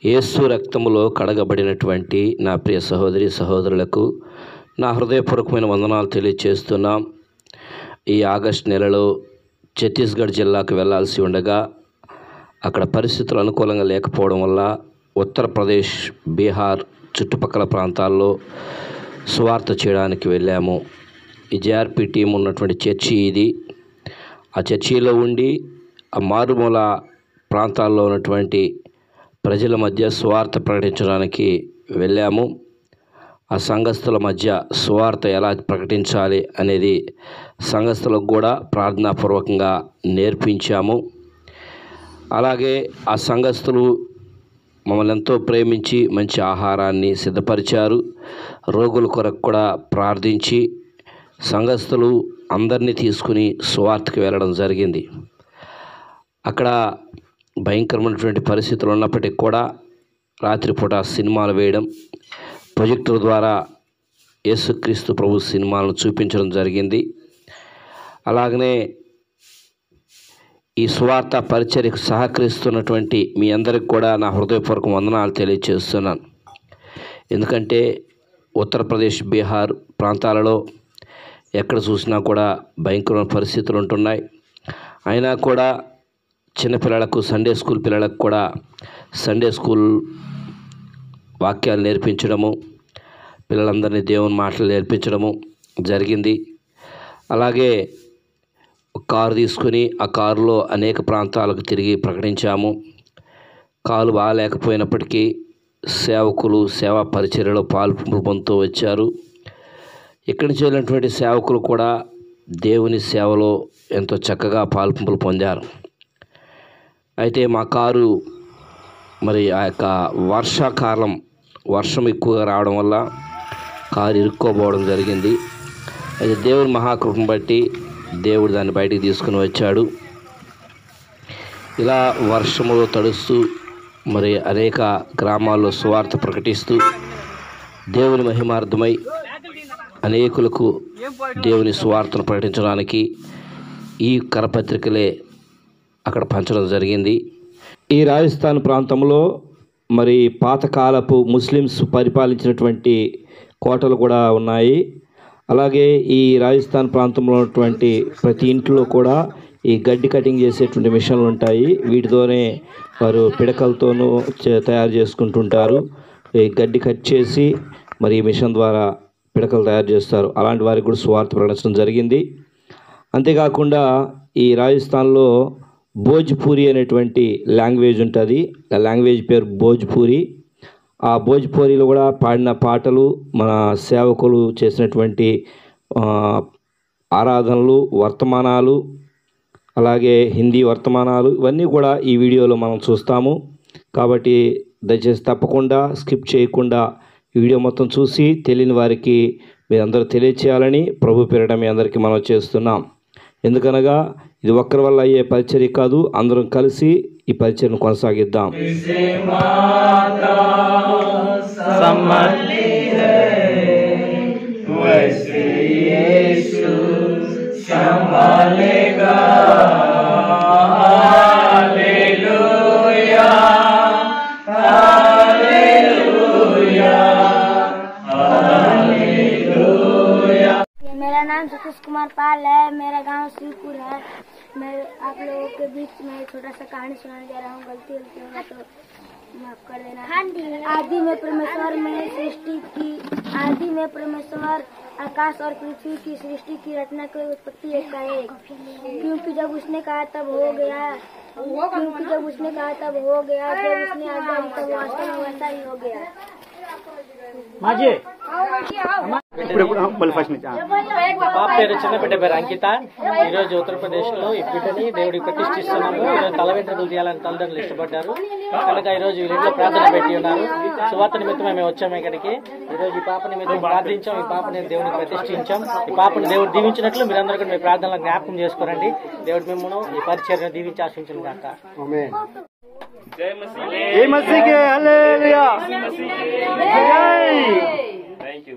యేసు రక్తములో కడగబడినటువంటి నా ప్రియ సహోదరి సహోదరులకు నా హృదయపూర్వకమైన వందనాలు తెలియజేస్తున్నాం. ఈ ఆగస్టు నెలలో ఛత్తీస్గఢ్ జిల్లాకు వెళ్ళాల్సి ఉండగా అక్కడ పరిస్థితులు అనుకూలంగా లేకపోవడం వల్ల ఉత్తరప్రదేశ్, బీహార్ చుట్టుపక్కల ప్రాంతాల్లో సువార్త చేయడానికి వెళ్ళాము. ఈ జేఆర్పీ టీం ఉన్నటువంటి చర్చి ఇది. ఆ చర్చిలో ఉండి ఆ మారుమూల ప్రాంతాల్లో ఉన్నటువంటి ప్రజల మధ్య సువార్త ప్రకటించడానికి వెళ్ళాము. ఆ సంఘస్థుల మధ్య సువార్త ఎలా ప్రకటించాలి అనేది సంఘస్థులకు కూడా ప్రార్థనాపూర్వకంగా నేర్పించాము. అలాగే ఆ సంఘస్థులు మమ్మల్ని ఎంతో ప్రేమించి మంచి ఆహారాన్ని సిద్ధపరిచారు. రోగుల కొరకు కూడా ప్రార్థించి సంఘస్థులు అందరినీ తీసుకుని సువార్తకు వెళ్ళడం జరిగింది. అక్కడ భయంకరమైనటువంటి పరిస్థితులు ఉన్నప్పటికీ కూడా రాత్రిపూట సినిమాలు వేయడం, ప్రొజెక్టర్ ద్వారా యేసుక్రీస్తు ప్రభు సినిమాలను చూపించడం జరిగింది. అలాగనే ఈ సువార్త పరిచర్యకు సహకరిస్తున్నటువంటి మీ అందరికి కూడా నా హృదయపూర్వక వందనాలు తెలియజేస్తున్నాను. ఎందుకంటే ఉత్తరప్రదేశ్, బీహార్ ప్రాంతాలలో ఎక్కడ చూసినా కూడా భయంకరమైన పరిస్థితులు ఉంటున్నాయి. అయినా కూడా చిన్నపిల్లలకు, సండే స్కూల్ పిల్లలకు కూడా సండే స్కూల్ వాక్యాలు నేర్పించడము, పిల్లలందరినీ దేవుని మాటలు నేర్పించడము జరిగింది. అలాగే కారు తీసుకుని ఆ కారులో అనేక ప్రాంతాలకు తిరిగి ప్రకటించాము. కాలు బాగాలేకపోయినప్పటికీ సేవకులు సేవా పరిచర్యలో పొందుతూ వచ్చారు. ఇక్కడి నుంచి వెళ్ళినటువంటి సేవకులు కూడా దేవుని సేవలో ఎంతో చక్కగా పాల్పంపులు పొందారు. అయితే మా కారు మరి ఆ యొక్క వర్షాకాలం వర్షం ఎక్కువగా రావడం వల్ల కారు ఇరుక్కోపోవడం జరిగింది. అయితే దేవుని మహాకృపను బట్టి దేవుడు దాన్ని బయటికి తీసుకుని వచ్చాడు. ఇలా వర్షములో తడుస్తూ మరి అనేక గ్రామాల్లో సువార్త ప్రకటిస్తూ దేవుని మహిమార్థమై అనేకులకు దేవుని సువార్తను ప్రకటించడానికి ఈ కరపత్రికలే అక్కడ పంచడం జరిగింది. ఈ రాజస్థాన్ ప్రాంతంలో మరి పాతకాలపు ముస్లిమ్స్ పరిపాలించినటువంటి కోటలు కూడా ఉన్నాయి. అలాగే ఈ రాజస్థాన్ ప్రాంతంలో ఉన్నటువంటి ప్రతి ఇంట్లో కూడా ఈ గడ్డి కటింగ్ చేసేటువంటి మిషన్లు ఉంటాయి. వీటితోనే వారు పిడకలతోనూ తయారు చేసుకుంటుంటారు. ఈ గడ్డి కట్ చేసి మరి ఈ మిషన్ ద్వారా పిడకలు తయారు చేస్తారు. అలాంటి వారికి కూడా సువార్త ప్రకటించడం జరిగింది. అంతేకాకుండా ఈ రాజస్థాన్లో భోజ్పూరి అనేటువంటి లాంగ్వేజ్ ఉంటుంది. ఆ లాంగ్వేజ్ పేరు భోజ్పూరి. ఆ భోజ్పూరిలో కూడా పాడిన పాటలు, మన సేవకులు చేసినటువంటి ఆరాధనలు, వర్తమానాలు, అలాగే హిందీ వర్తమానాలు, ఇవన్నీ కూడా ఈ వీడియోలో మనం చూస్తాము. కాబట్టి దయచేసి తప్పకుండా స్కిప్ చేయకుండా ఈ వీడియో మొత్తం చూసి తెలియని వారికి మీరందరూ తెలియచేయాలని ప్రభు పేరిట మీ అందరికీ మనం చేస్తున్నాం. ఎందుకనగా ఇది ఒక్కరి వల్ల అయ్యే పరిచర్య కాదు, అందరం కలిసి ఈ పరిచర్యను కొనసాగిద్దాం. मेरा नाम सतीश कुमार पाल है। मेरा गांव श्रीपुर है। मैं आप लोगों के बीच में छोटा सा कहानी सुनाने जा रहा हूँ। गलती होगा तो माफ कर देना। आदि में परमेश्वर ने सृष्टि की। आदि में परमेश्वर आकाश और पृथ्वी की सृष्टि की रचना की उत्पत्ति एकाएक। क्योंकि जब उसने कहा तब हो गया। जब उसने आज्ञा दी तब वास्तव में वैसा ही हो गया। పాప పేరు చిన్న బిడ్డ పేరు అంకిత. ఈ రోజు ఉత్తరప్రదేశ్ లో ఈ బిడ్డని దేవుడికి ప్రతిష్ఠిస్తున్నాము. ఈరోజు తల వెంట్రుకలు తీయాలని తల్లిదండ్రులు ఇష్టపడ్డారు కనుక ఈ రోజు వీళ్ళింట్లో ప్రార్థన పెట్టి ఉన్నారు. సువార్త నిమిత్తమే మేము వచ్చాము ఇక్కడికి. ఈ రోజు ఈ పాప నిమిత్తం ప్రార్థించాం. ఈ పాపని దేవుడికి ప్రతిష్ఠించాం. ఈ పాపని దేవుడు దీవించినట్లు మీరందరూ కూడా మీ ప్రార్థనలో జ్ఞాపకం చేసుకోరండి. దేవుడు మిమ్మల్ని ఈ పరిచర్యను దీవించి ఆశించును గాక. ఆమేన్. జై మసీహ్ కే హల్లెలూయా. జై. థాంక్యూ.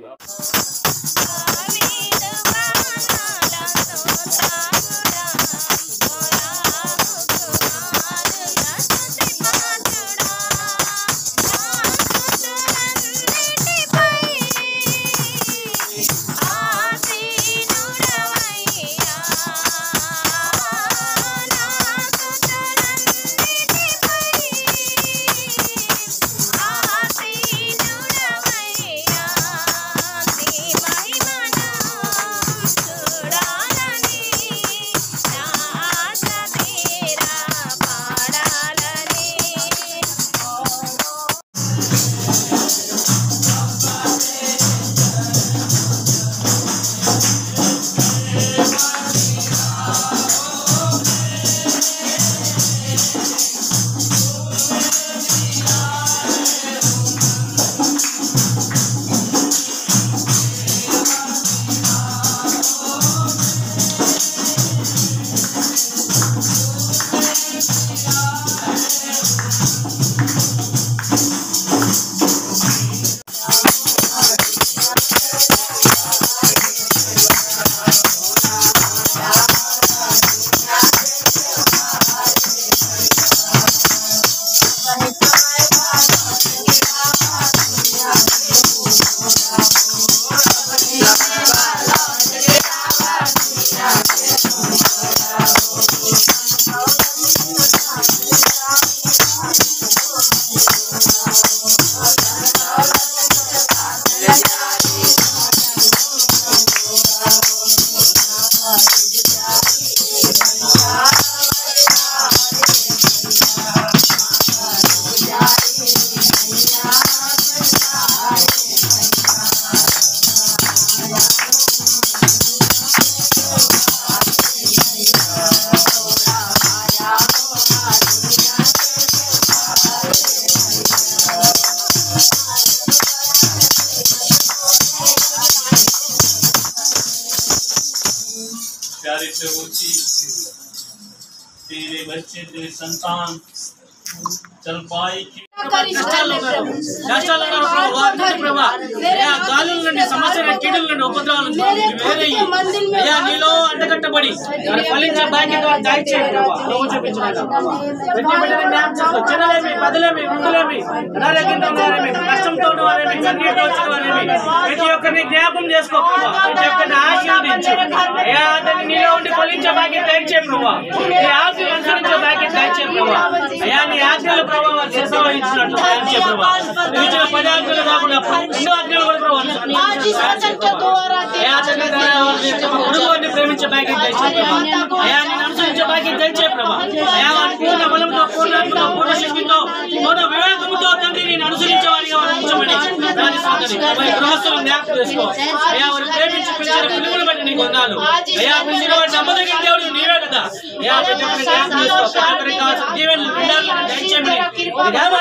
प्यारे प्रभु जी, तेरे बच्चे तेरे संतान चल पाए कि కష్టాల్లో ఉన్నారు ప్రభు, వారిని ప్రభా అయ్యా గాలుల నుండి సమస్యల కీడుల నుండి ఉపద్రవాల నుండి వేరే అయ్యా నీలో అడ్డకట్టబడి వారి ఫలించే బాధ్యత దయచేయండి ప్రభా. ప్రభు చూపించినట్టు ప్రతి బిడ్డని జ్ఞాపకం చేసుకో. చిన్నలేమి పెద్దలేమి వృద్ధులేమి అనారోగ్యంతో ఉన్నవారేమి కష్టంతో ఉన్నవారేమి కన్నీటితో వచ్చిన వారేమి ప్రతి ఒక్కరిని జ్ఞాపకం చేసుకో ప్రభా. ప్రతి ఒక్కరిని ఆశీర్వదించు అయ్యా. అతన్ని నీలో ఉండి ఫలించే బాధ్యత దయచేయి ప్రభా. నీ ఆశలు అనుసరించే బాధ్యత దయచేయి ప్రభా. అయ్యా నీ ఆజ్ఞల ప్రభావ వారు చేసవహించినట్లు దయచేయి ప్రభా. నువ్వు ఇచ్చిన 10 ఆజ్ఞలు కాకుండా 2 ఆజ్ఞలు కూడా ప్రభావ కుటుంబాన్ని ప్రేమించే బాధ్యత దయచేయి ప్రభా. అయ్యా నేను అనుసరించే బాధ్యత దయచేయి ప్రభా. అయ్యా వారి పూర్ణ బలంతో పూర్ణాత్మతో పూర్ణ శక్తితో పూర్ణ వివేకంతో తండ్రి నేను అనుసరించే వారిగా వారు ఉంచమని గృహస్థులను జ్ఞాపకం చేసుకో. అయ్యా వారు ప్రేమించి పిలిచిన పిలుపుని బట్టి నీకు వందనాలు. అయ్యా పిలిచిన వారి నమ్మదగిన దేవుడు నీవే కదా. అయ్యా ప్రతి ఒక్కరిని జ్ఞాపకం చేసుకో. ప్రతి ఒక్కరికి కావాల్సిన దీవెనలు నిండాలని దయచేయమని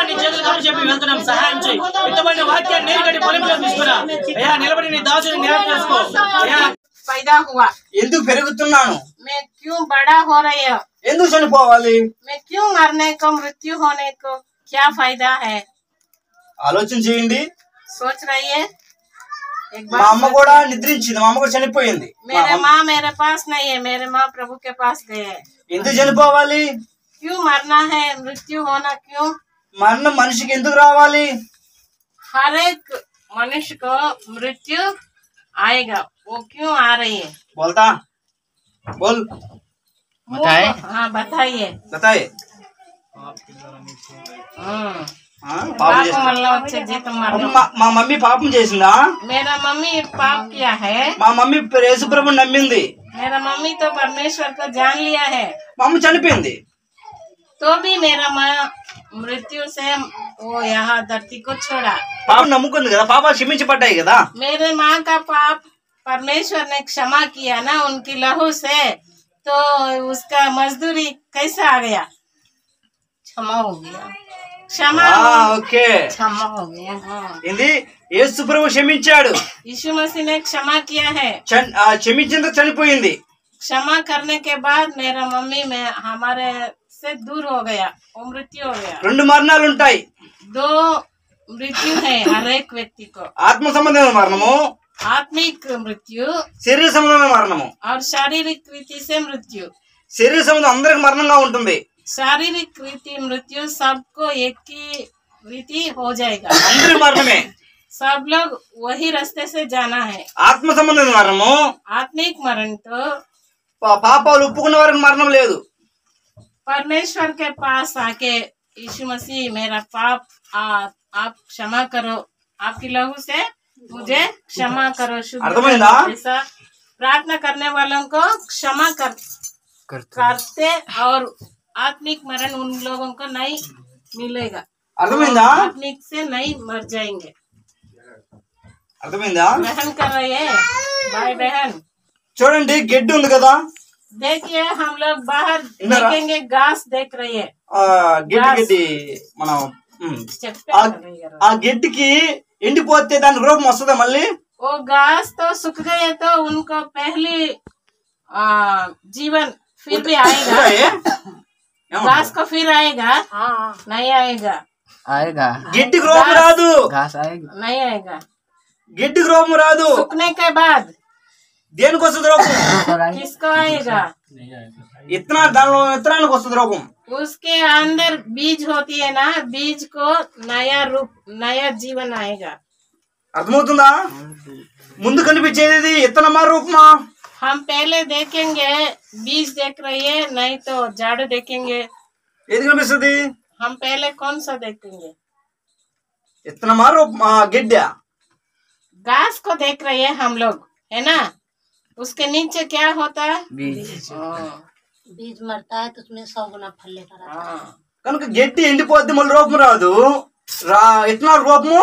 నీ చేతులు కప్పు చెప్పి వెళ్తున్నాం. సహాయం చేయి. ఇంతమంది వాక్యాన్ని నీరుగడి పొలంలో తీసుకురా. అయ్యా నిలబడి నీ దాసుని జ్ఞాపకం చేసుకో. అయ్యా पैदा हुआ, ఎందుకు పెరుగుతున్నాను, मैं क्यों बड़ा हो रही हूँ, ఎందుకు చనిపోవాలి, मैं क्यों मरने को मृत्यु होने को क्या फायदा है, ఆలోచన చేయండి. सोच रही है। एक మా అమ్మ కూడా నిద్రించింది, మా అమ్మ కూడా చనిపోయింది. मेरे माँ मेरे पास नहीं है, मेरे माँ प्रभु के पास गए हैं। ఎందుకు చనిపోవాలి, क्यों मरना है, मृत्यु होना क्यों, మరణం మనిషికి ఎందుకు రావాలి, हर एक मनुष्य को मृत्यु आएगा, वो क्यों आ रही है, बोलता बोल बताए। हाँ बताइए। बताए. పాపం पाप చేసిందా? मरना अच्छे जीतम मरना। మా మమ్మీ పాపం చేసిందా, मेरा मम्मी पाप किया है, మా మమ్మీ యేసుప్రభుని నమ్మింది, मेरा मम्मी तो परमेश्वर को जान लिया है, మా అమ్మ చనిపోయింది. तो भी मेरा माँ मृत्यु से वो यहाँ धरती को छोड़ा। పాపం నమ్ముకుంది కదా, పాపాలు క్షమించబడ్డాయి కదా. मेरे माँ का पाप परमेश्वर ने क्षमा किया ना उनकी लहू से, तो उसका मजदूरी कैसा आ गया, क्षमा हो गया, क्षमा ఓకే क्षमा हो गया। हाँ, ఏంది, యేసుప్రభు క్షమించాడు, यीशु मसीह ने क्षमा किया है। క్షమించేందుకు చనిపోయింది. क्षमा करने के बाद मेरा मम्मी में हमारे से दूर हो गया, वो मृत्यु हो गया। 2 మరణాలు ఉంటాయి. 2 मृत्यु है हर एक व्यक्ति को, ఆత్మ సంబంధమైన మరణము, आत्मिक मृत्यु శరీర సంబంధమైన మరణము. और शारीरिक रीति से मृत्यु। శరీర సంబంధం అందరికి మరణంగా ఉంటుంది, शारीरिक रीति मृत्यु सबको एक ही रीति हो जाएगा, అందరి మరణమే. सब लोग वही रास्ते से जाना है। ఆత్మ సంబంధమైన మరణము, आत्मिक मरण तो పాపాలు ఒప్పుకున్న వారికి మరణం లేదు. परमेश्वर के पास आके यीशु मसीह मेरा पाप आप क्षमा करो, आपकी लहू से मुझे क्षमा करो, शुद्ध अर्थमैंदा? करो। ऐसा प्रार्थना करने वालों को क्षमा करते और आत्मिक मरण उन लोगों को नहीं मिलेगा, అర్థమైందా, आत्मिक से नहीं मर जाएंगे। అర్థమైందా. बहन कर रही है, भाई बहन చూడండి, గడ్డి ఉంది కదా, देखिए हम लोग बाहर इधर आ। देखेंगे, घास देख रही है, గడ్డి మనం ఆ గడ్డికి ఎండిపోతే దాని రోగం వస్తుందా మళ్ళీ, वो घास तो सूख गए तो उनको पहली जीवन फिर भी आएगा, घास को फिर आएगा, नहीं आएगा, గడ్డికి రోగం రాదు, नहीं आएगा। గడ్డికి రోగం రాదు. सूखने के बाद దేనికి వస్తుంది రోగం, किसको आएगा, ఇత్తనా దానిలో విత్తనానికి వస్తుంది రోగం. उसके अंदर बीज होती है ना, बीज को नया रूप नया जीवन आएगा. అర్థమవుతుందా? ముందు కనిపించేది ఇది ఇత్తనమా రూపమా? हम पहले देखेंगे बीज देख रही है, नहीं तो झाड़ू देखेंगे. ఏది కనిపిస్తుంది? हम पहले कौन सा देखेंगे? ఇత్తనమా రూపమా గిడ్డ? घास को देख रहे हैं हम लोग, है ना. उसके नीचे क्या होता है? बीज मरता है तो उसमें 100 गुना फल लेकर आता है. కనుక గడ్డి ఎండిపోద్ది, మళ్ళీ రూపం రాదు, ఇత్తనాల రూపము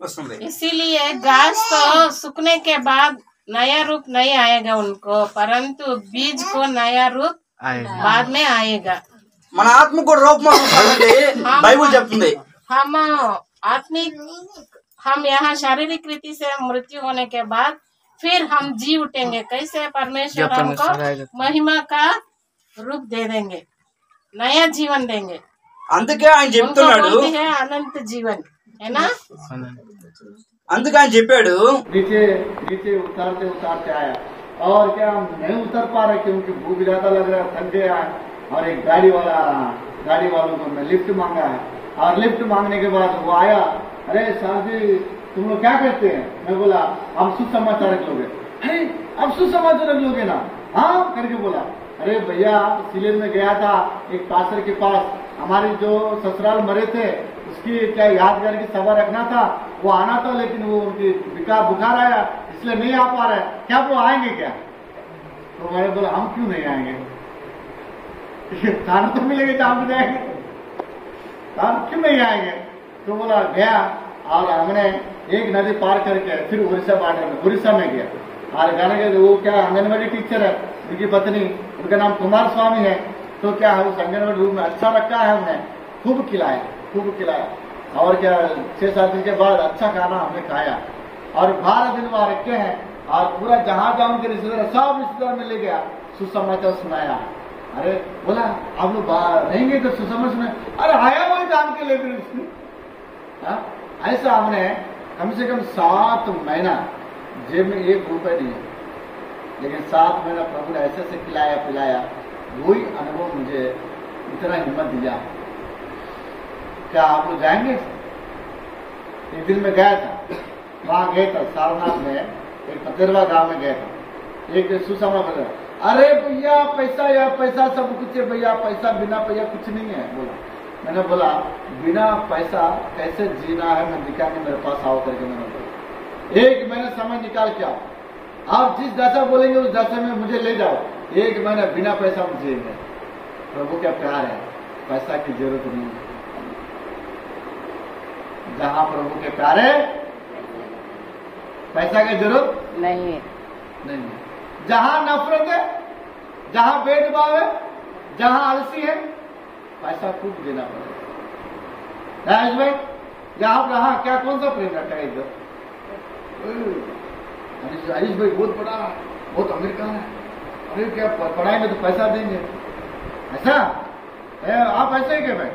వస్తుంది. इसीलिए घास तो सूखने के बाद नया रूप नहीं आएगा उनको, परंतु बीज को नया रूप बाद में आएगा. మన ఆత్మ కూడా రూపం వస్తుంది బైబిల్ చెప్తుంది. हम यहाँ शारीरिक रीति से मृत्यु होने के बाद फिर हम जी उठेंगे. कैसे? परमेश्वर हमको महिमा का रूप दे देंगे, नया जीवन देंगे. అందుకే ఆయన చెప్తున్నాడు, है अनंत जीवन, है ना. అందుకే ఆయన చెప్పాడు नीचे नीचे उतारते उतारते आया और क्या हम नहीं उतर पा रहे क्योंकि भूख ज्यादा लग रहा है, थक गया है. और एक गाड़ी वाला आ रहा, गाड़ी वालों को मैं लिफ्ट मांगा है और लिफ्ट मांगने के बाद वो आया, अरे साहब जी तुम लोग क्या करते हैं? मैं बोला हम सुसमाचार लोगे. अरे अब सुसमाचार लोगे ना? हाँ करके बोला. अरे भैया सिलेन में गया था एक पास्टर के पास, हमारे जो ससुराल मरे थे उसकी क्या यादगार की सभा रखना था, वो आना था लेकिन वो उनकी बुखार आया इसलिए नहीं आ पा रहा है, क्या वो आएंगे क्या? तो मैंने बोला हम क्यों नहीं आएंगे, खाना तो मिलेगा जहाँ पे जाएंगे, हम क्यों नहीं आएंगे? तो बोला गया और हमने एक नदी पार करके फिर उड़ीसा बॉर्डर में उड़ीसा में गया और जाने के वो क्या आंगनबाड़ी टीचर है, उनकी पत्नी, उनका नाम कुमार स्वामी है. तो क्या है उस आंगनबाड़ी रूम में अच्छा रखा है, हमने खूब खिलाया और क्या 6-7 दिन के बाद अच्छा खाना हमने खाया और 12 दिन वहां रखे हैं और पूरा जहां जहां उनके रिश्तेदार सब रिश्तेदार में ले गया, सुसमाचार सुनाया. अरे बोला आप लोग रहेंगे तो सुसमाचार सुनाया. अरे आया वही जान के लेकर उसने. ऐसा हमने कम से कम 7 महीना जेब में 1 रुपए नहीं है, लेकिन 7 महीना प्रभु ने ऐसे से खिलाया पिलाया. वही अनुभव मुझे इतना हिम्मत दिया. क्या आप लोग जाएंगे? एक दिन में गया था, वहां गया था सारनाथ में एक पतेरवा गांव में गया था. एक सुसमा बोला अरे भैया पैसा या पैसा सब कुछ है भैया, पैसा बिना पैसा कुछ नहीं है. बोला मैंने बोला बिना पैसा कैसे जीना है मैं दिखाने मेरे पास आओ करके. मैंने बोला 1 महीना समय निकाल के आओ, आप जिस दशा बोलेंगे उस दशा में मुझे ले जाओ. 1 महीना बिना पैसा हम जिएंगे. प्रभु क्या प्यार है, पैसा की जरूरत नहीं है. जहाँ प्रभु के प्यार है पैसा की जरूरत नहीं है. जहाँ नफरत है, जहाँ भेदभाव है, जहाँ आलसी है, पैसा खूब देना पड़ेगा. राजेश भाई यहाँ रहा क्या कौन सा प्रेम रखा है इधर? राजेश भाई बहुत बड़ा बहुत अमीर कहाँ है? अरे क्या पढ़ाई में तो पैसा देंगे ऐसा? आप ऐसे ही क्या भाई?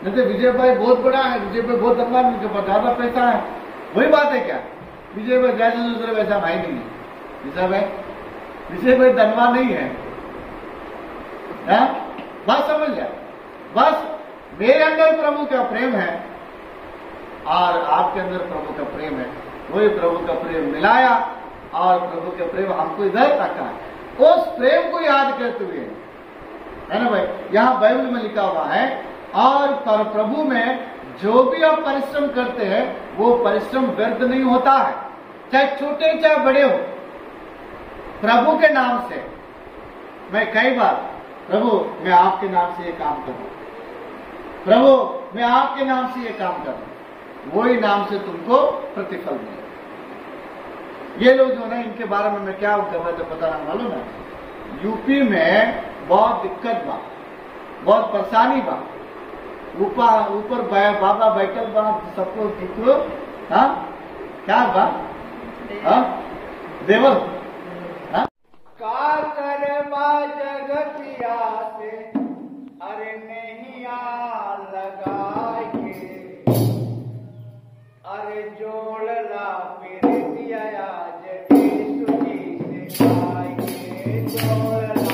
नहीं तो विजय भाई बहुत बड़ा है, विजय भाई बहुत धनवान, उनके पास ज्यादा पैसा है. वही बात है क्या? विजय भाई जैसे दूसरे वैसा भाई नहीं है. विजय भाई धनवान नहीं है. बात समझ लिया? बस मेरे अंदर प्रभु का प्रेम है और आपके अंदर प्रभु का प्रेम है. वही प्रभु का प्रेम मिलाया और प्रभु का प्रेम हमको इधर रखा है. उस प्रेम को याद करते हुए है ना भाई, यहाँ बाइबल में लिखा हुआ है और प्रभु में जो भी आप परिश्रम करते हैं वो परिश्रम व्यर्थ नहीं होता है, चाहे छोटे चाहे बड़े हो. प्रभु के नाम से मैं कई बार प्रभु मैं आपके नाम से ये काम करूं, प्रभु मैं आपके नाम से ये काम करूं, वही नाम से तुमको प्रतिफल मिले. ये लोग जो है इनके बारे में मैं क्या कर रहा था पता ना मालूम है. यूपी में बहुत दिक्कत बा, बहुत परेशानी बा. ऊपर बाबा बैठल बा, सबको दुखो. हाँ क्या बा? हाँ देवल का कर जगतिया से अरे नहीं लगाए अरे जोड़ला फिर दिया जटी सुनी से जोड़ला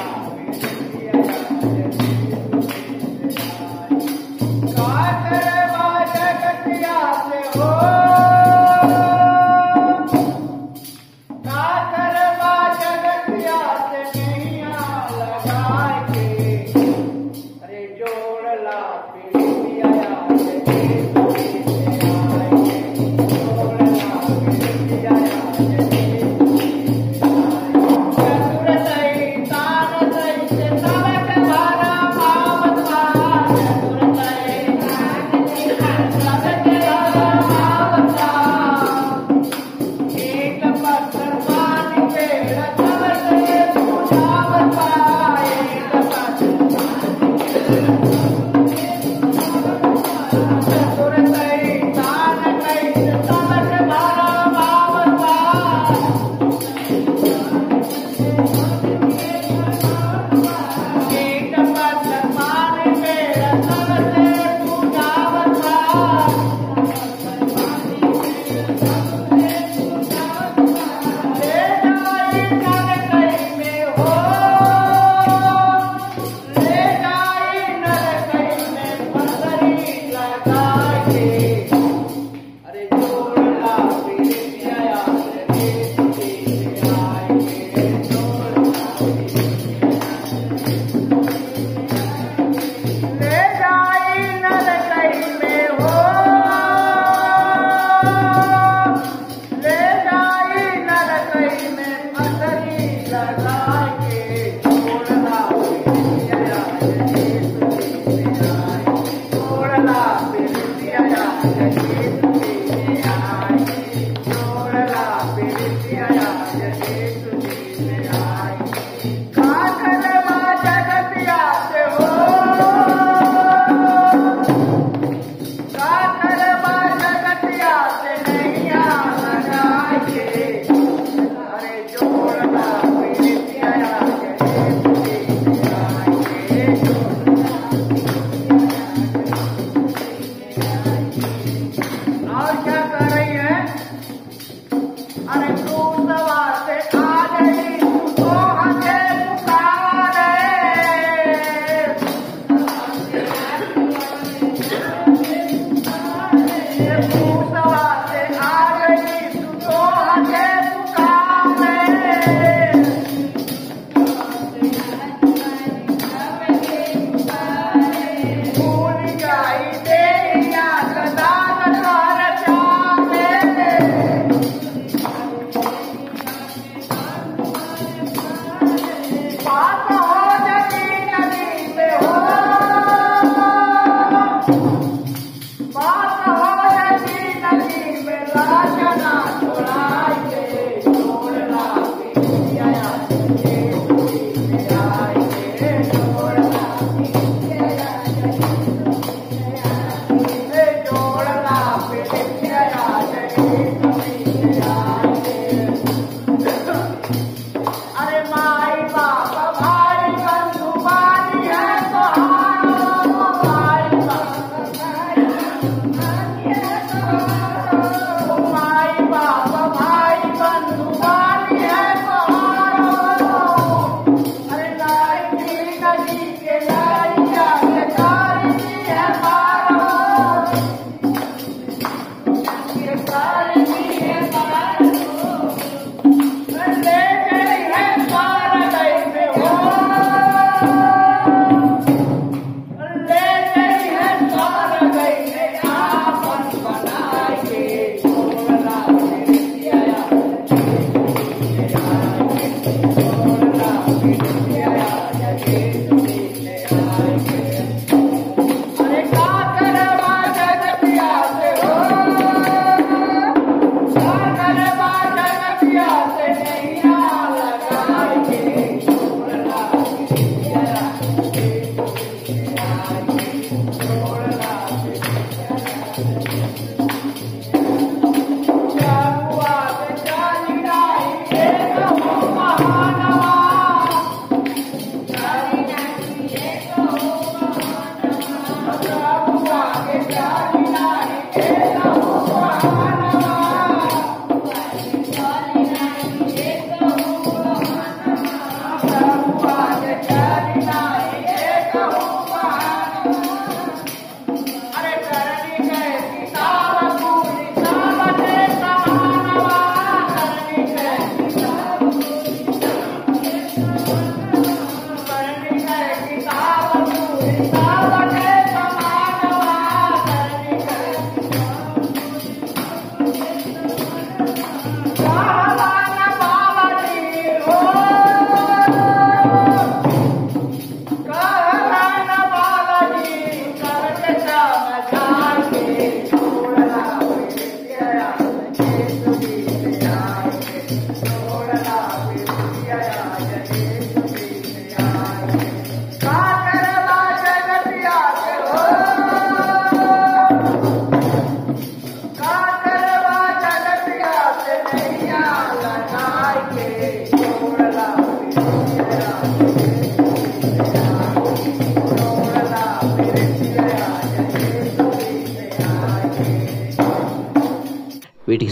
अरे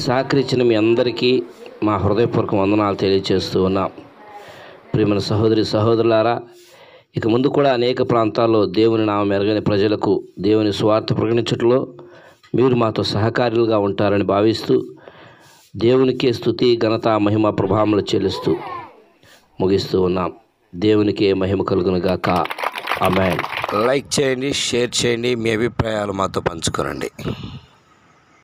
సహకరించిన మీ అందరికీ మా హృదయపూర్వక వందనాలు తెలియజేస్తూ ఉన్నాం. ప్రియమైన సహోదరులారా, ఇక ముందు కూడా అనేక ప్రాంతాల్లో దేవుని నామం ఎరగని ప్రజలకు దేవుని సువార్త ప్రకటించడంలో మీరు మాతో సహకారులుగా ఉంటారని భావిస్తూ దేవునికే స్తుతి, ఘనత, మహిమ, ప్రభావములు చెల్లిస్తూ ముగిస్తూ ఉన్నాం. దేవునికే మహిమ కలుగును గాక. ఆమేన్. లైక్ చేయండి, షేర్ చేయండి, మీ అభిప్రాయాలు మాతో పంచుకోనండి.